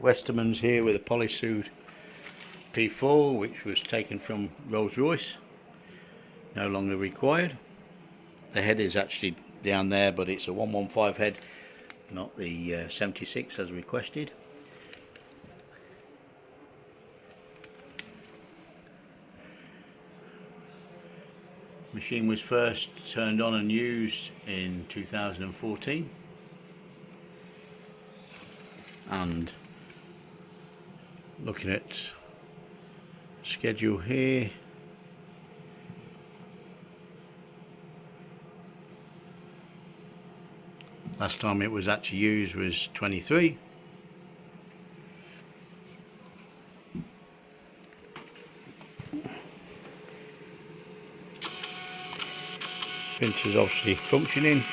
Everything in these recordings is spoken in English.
Westermans here with a Polysoude P4, which was taken from Rolls-Royce, no longer required. The head is actually down there, but it's a 115 head, not the 76 as requested. Machine was first turned on and used in 2014, and looking at schedule here, last time it was actually used was 23. Printer's obviously functioning.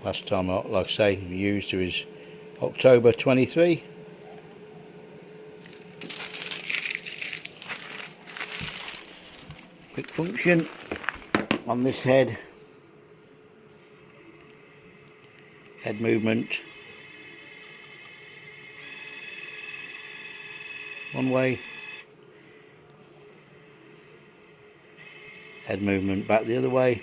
Last time, like I say, used was October 23. Quick function on this head. Head movement one way, head movement back the other way.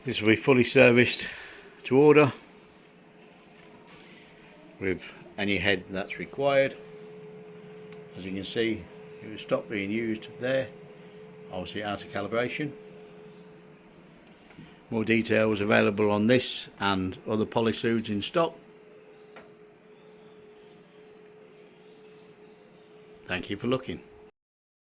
This will be fully serviced to order with any head that's required. As you can see, it was stopped being used there, obviously out of calibration. More details available on this and other Polysoudes in stock. Thank you for looking.